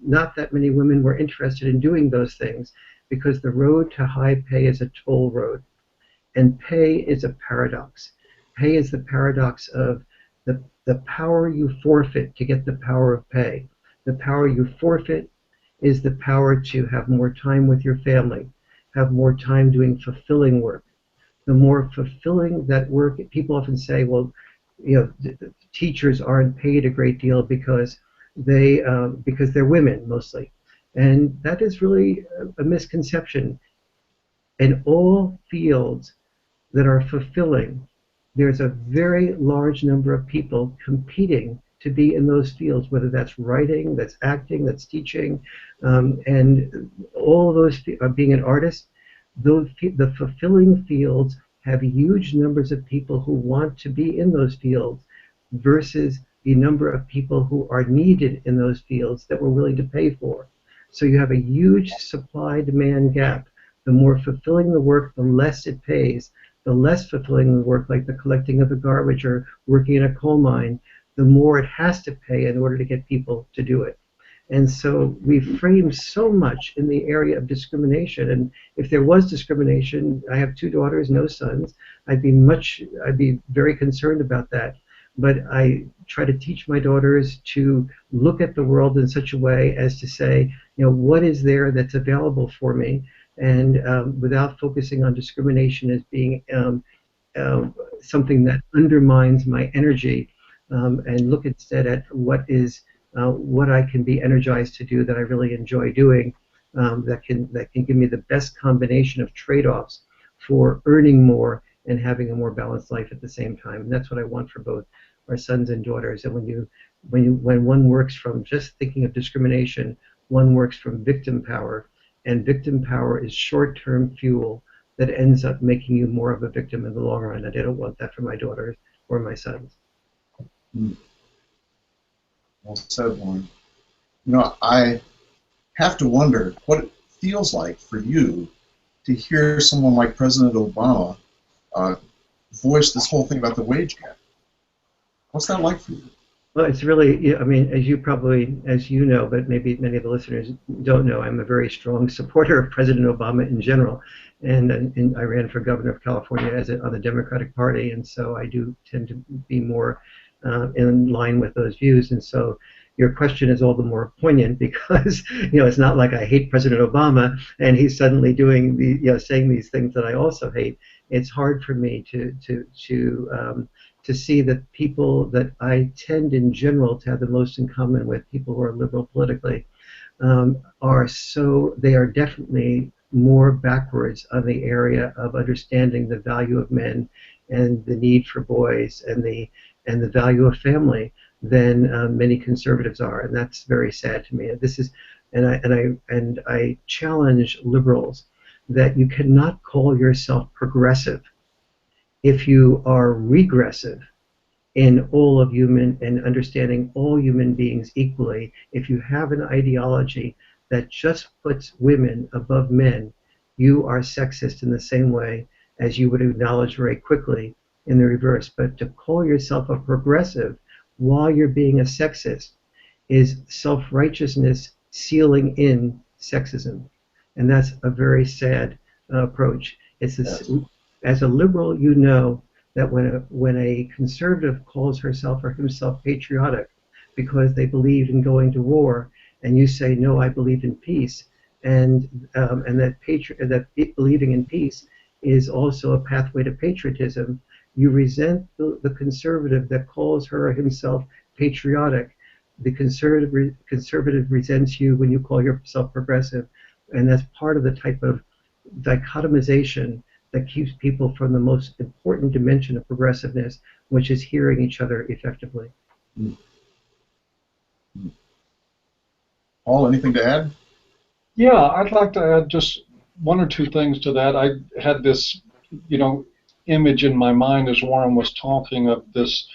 S2: not that many women were interested in doing those things, because the road to high pay is a toll road, and pay is a paradox. Pay is the paradox of the power you forfeit to get the power of pay. The power you forfeit is the power to have more time with your family, have more time doing fulfilling work. The more fulfilling that work, people often say, well, teachers aren't paid a great deal because they're women mostly, and that is really a misconception. In all fields that are fulfilling, there's a very large number of people competing to be in those fields, whether that's writing, that's acting, that's teaching, and all of those being an artist. The fulfilling fields have huge numbers of people who want to be in those fields versus the number of people who are needed in those fields that we're willing to pay for. So you have a huge supply-demand gap. The more fulfilling the work, the less it pays. The less fulfilling the work, like the collecting of the garbage or working in a coal mine, the more it has to pay in order to get people to do it. And so we frame so much in the area of discrimination. And if there was discrimination, I have 2 daughters, no sons, I'd be very concerned about that. But I try to teach my daughters to look at the world in such a way as to say, what is there that's available for me, and without focusing on discrimination as being something that undermines my energy, and look instead at what I can be energized to do that I really enjoy doing, that can give me the best combination of trade-offs for earning more and having a more balanced life at the same time. And that's what I want for both our sons and daughters. And when one works from just thinking of discrimination, one works from victim power, and victim power is short-term fuel that ends up making you more of a victim in the long run. And I don't want that for my daughters or my sons.
S1: Well said, Warren. I have to wonder what it feels like for you to hear someone like President Obama voice this whole thing about the wage gap. What's that like for you?
S2: Well, it's really, as you know, but maybe many of the listeners don't know, I'm a very strong supporter of President Obama in general, and I ran for governor of California on the Democratic Party, and so I do tend to be more in line with those views. And so your question is all the more poignant because it's not like I hate President Obama and he's suddenly doing saying these things that I also hate. it's hard for me to see that people that I tend in general to have the most in common with, people who are liberal politically, they are definitely more backwards on the area of understanding the value of men and the need for boys and the value of family than many conservatives are, and that's very sad to me. I challenge liberals that you cannot call yourself progressive if you are regressive in all of human and understanding all human beings equally. If you have an ideology that just puts women above men, you are sexist in the same way as you would acknowledge very quickly in the reverse. But to call yourself a progressive while you're being a sexist is self-righteousness sealing in sexism. And that's a very sad approach. It's this, as a liberal, you know that when a conservative calls herself or himself patriotic because they believe in going to war, and you say, no, I believe in peace, and that believing in peace is also a pathway to patriotism, you resent the conservative that calls her or himself patriotic. The conservative resents you when you call yourself progressive, and that's part of the type of dichotomization that keeps people from the most important dimension of progressiveness, which is hearing each other effectively.
S1: Paul, anything to add?
S3: Yeah, I'd like to add just one or two things to that. I had this, image in my mind as Warren was talking of this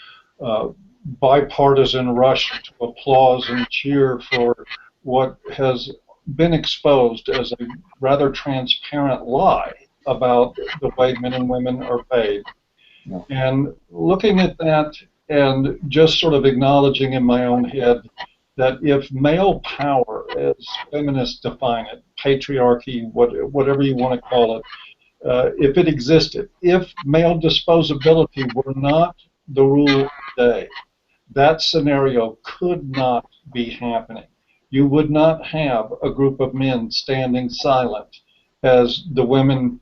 S3: bipartisan rush to applause and cheer for what has been exposed as a rather transparent lie about the way men and women are paid.
S1: Yeah.
S3: And looking at that and just sort of acknowledging in my own head that if male power, as feminists define it, patriarchy, whatever you want to call it, if it existed, if male disposability were not the rule of the day, that scenario could not be happening. You would not have a group of men standing silent as the women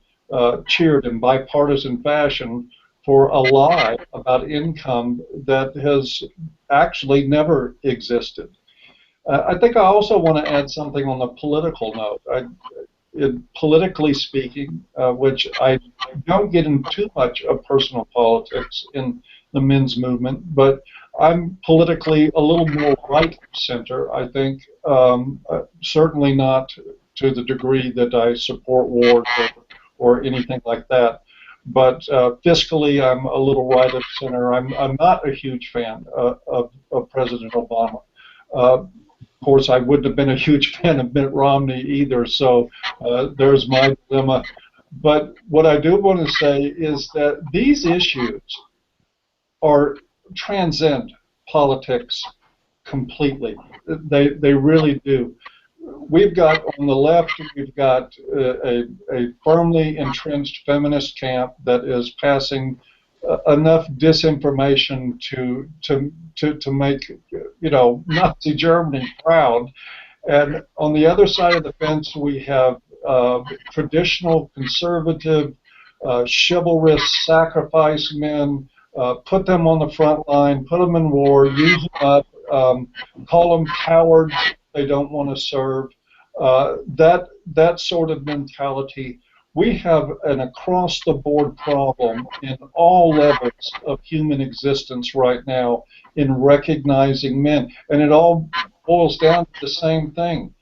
S3: cheered in bipartisan fashion for a lie about income that has actually never existed. I think I also want to add something on the political note. Politically speaking, which I don't get into too much of personal politics in the men's movement, but I'm politically a little more right of center, I think, certainly not to the degree that I support wars or anything like that. But fiscally, I'm a little right of center. I'm not a huge fan of President Obama. Of course, I wouldn't have been a huge fan of Mitt Romney either, so there's my dilemma. But what I do want to say is that these issues transcend politics completely. They really do. We've got on the left, we've got a firmly entrenched feminist camp that is passing enough disinformation to make Nazi Germany proud, and on the other side of the fence we have traditional conservative chivalrous sacrifice men. Put them on the front line, put them in war, use them up, call them cowards they don't want to serve. That sort of mentality. We have an across-the-board problem in all levels of human existence right now in recognizing men, and it all boils down to the same thing.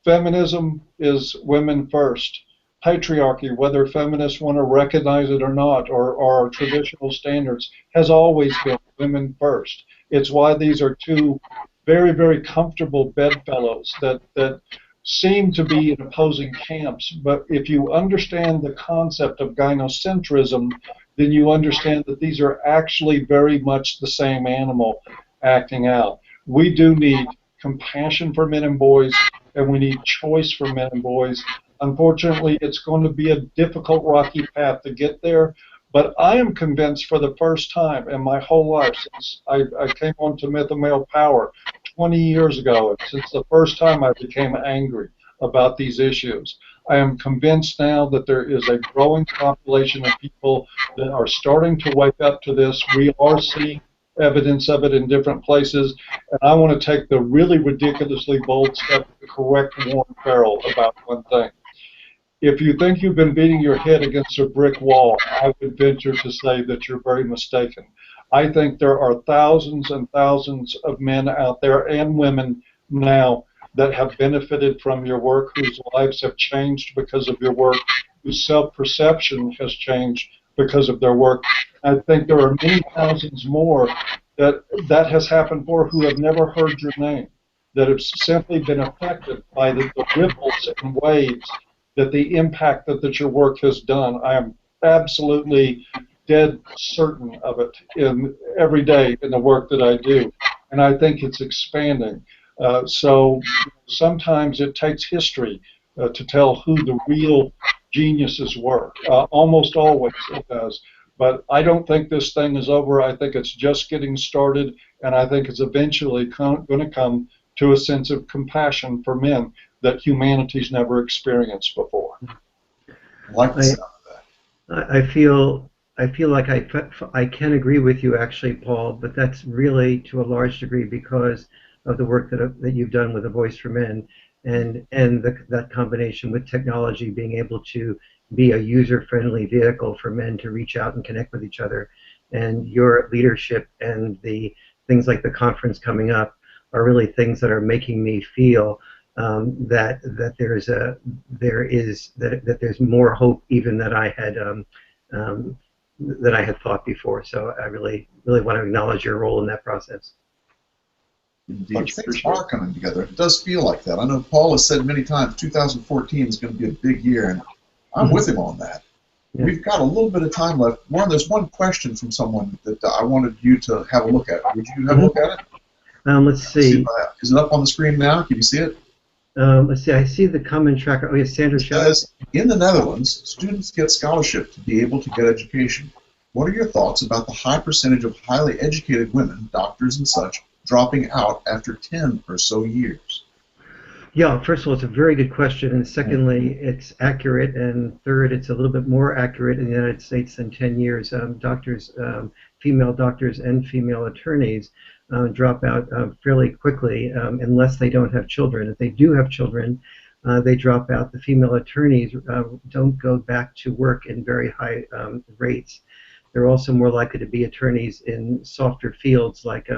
S3: Feminism is women first. Patriarchy, whether feminists want to recognize it or not, or our traditional standards, has always been women first. It's why these are two very, very comfortable bedfellows that seem to be in opposing camps. But if you understand the concept of gynocentrism, then you understand that these are actually very much the same animal acting out. We do need compassion for men and boys, and we need choice for men and boys. Unfortunately, it's going to be a difficult, rocky path to get there, but I am convinced for the first time in my whole life since I came on to Myth of Male Power 20 years ago, and since the first time I became angry about these issues, I am convinced now that there is a growing population of people that are starting to wake up to this. We are seeing evidence of it in different places, and I want to take the really ridiculously bold step to correct Warren Farrell about one thing. If you think you've been beating your head against a brick wall, I would venture to say that you're very mistaken. I think there are thousands and thousands of men out there and women now that have benefited from your work, whose lives have changed because of your work, whose self-perception has changed because of their work. I think there are many thousands more that has happened for who have never heard your name, that have simply been affected by the ripples and waves that the impact that your work has done. I am absolutely dead certain of it in every day in the work that I do, and I think it's expanding. So sometimes it takes history to tell who the real geniuses were. Almost always it does. But I don't think this thing is over. I think it's just getting started, and I think it's eventually going to come to a sense of compassion for men that humanity's never experienced before.
S1: Like the sound of that.
S2: I feel like I can agree with you, actually, Paul, but that's really to a large degree because of the work that you've done with the Voice for Men, and that combination with technology being able to be a user-friendly vehicle for men to reach out and connect with each other, and your leadership and the things like the conference coming up are really things that are making me feel that there's more hope even than I had thought before. So I really want to acknowledge your role in that process.
S1: But things are coming together. It does feel like that. I know Paul has said many times 2014 is going to be a big year, and I'm with him on that. Yeah. We've got a little bit of time left. Warren, there's one question from someone that I wanted you to have a look at. Would you have a look at it?
S2: Let's see.
S1: Is it up on the screen now? Can you see it?
S2: Let's see. I see the comment tracker. Oh, yes, Sandra
S1: says, in the Netherlands, students get scholarship to be able to get education. What are your thoughts about the high percentage of highly educated women, doctors and such, dropping out after 10 or so years?
S2: Yeah, first of all, it's a very good question, and secondly, it's accurate, and third, it's a little bit more accurate in the United States than 10 years. Female doctors and female attorneys drop out fairly quickly unless they don't have children. If they do have children, they drop out. The female attorneys don't go back to work in very high rates. They're also more likely to be attorneys in softer fields like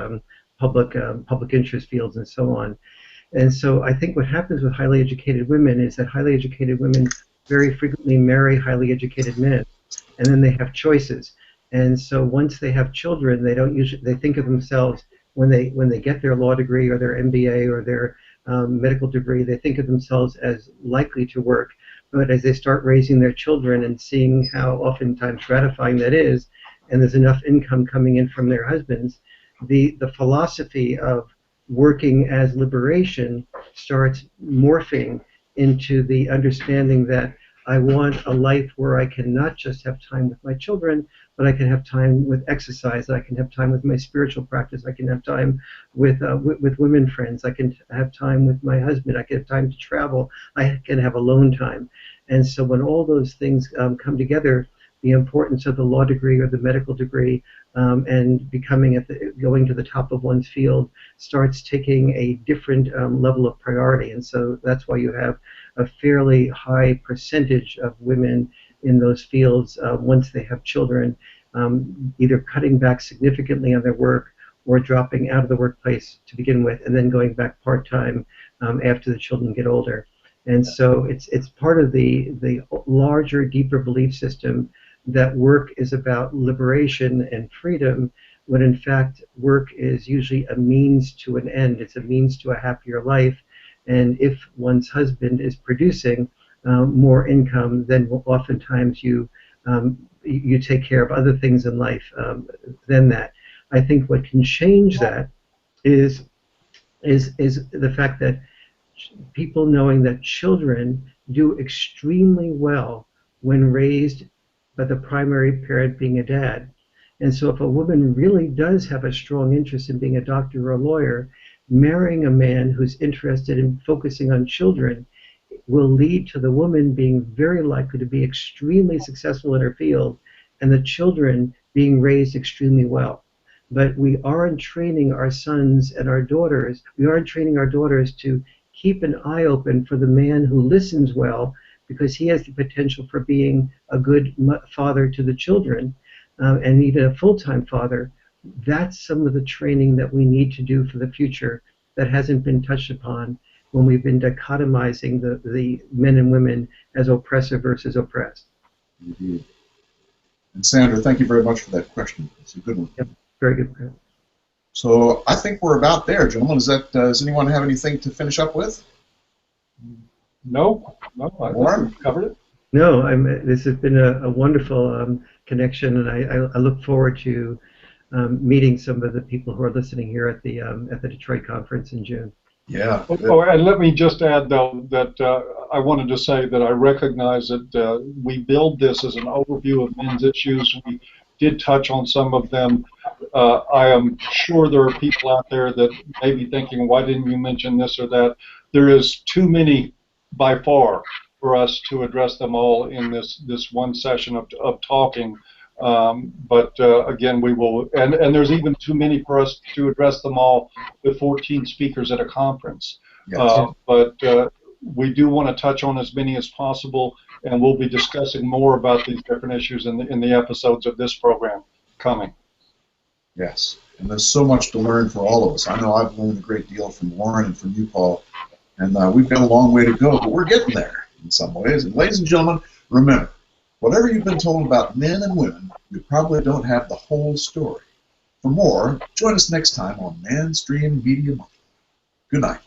S2: public interest fields and so on. And so I think what happens with highly educated women is that highly educated women very frequently marry highly educated men, and then they have choices. And so once they have children, they think of themselves when they get their law degree or their MBA or their medical degree, they think of themselves as likely to work. But as they start raising their children and seeing how oftentimes gratifying that is, and there's enough income coming in from their husbands, the philosophy of working as liberation starts morphing into the understanding that I want a life where I can not just have time with my children, but I can have time with exercise, I can have time with my spiritual practice, I can have time with women friends, I can have time with my husband, I can have time to travel, I can have alone time. And so when all those things come together, the importance of the law degree or the medical degree and going to the top of one's field starts taking a different level of priority. And so that's why you have a fairly high percentage of women in those fields once they have children, either cutting back significantly on their work or dropping out of the workplace to begin with and then going back part-time after the children get older. And so it's part of the larger, deeper belief system that work is about liberation and freedom, when in fact work is usually a means to an end. It's a means to a happier life. And if one's husband is producing more income, then oftentimes you take care of other things in life than that. I think what can change that is the fact that people knowing that children do extremely well when raised by the primary parent being a dad. And so if a woman really does have a strong interest in being a doctor or a lawyer, marrying a man who's interested in focusing on children will lead to the woman being very likely to be extremely successful in her field and the children being raised extremely well. But we aren't training our sons and our daughters, we aren't training our daughters to keep an eye open for the man who listens well, because he has the potential for being a good father to the children, and even a full-time father. That's some of the training that we need to do for the future that hasn't been touched upon when we've been dichotomizing the men and women as oppressive versus oppressed.
S1: Indeed. And Sandra, thank you very much for that question. It's a good one.
S2: Yep, very good.
S1: So I think we're about there, gentlemen. Does anyone have anything to finish up with?
S3: No, I think we've covered it.
S2: No, this has been a wonderful connection, and I look forward to meeting some of the people who are listening here at the Detroit conference in June.
S1: Yeah.
S3: Oh, and let me just add, though, that I wanted to say that I recognize that we build this as an overview of men's issues. We did touch on some of them. I am sure there are people out there that may be thinking, why didn't you mention this or that? There is too many, by far, for us to address them all in this one session of talking. But again, we will, and there's even too many for us to address them all with 14 speakers at a conference.
S1: Yes.
S3: But we do want to touch on as many as possible, and we'll be discussing more about these different issues in the episodes of this program coming.
S1: Yes, and there's so much to learn for all of us. I know I've learned a great deal from Warren and from you, Paul, and we've got a long way to go, but we're getting there in some ways. And ladies and gentlemen, remember, whatever you've been told about men and women, you probably don't have the whole story. For more, join us next time on MANstream Media Monthly. Good night.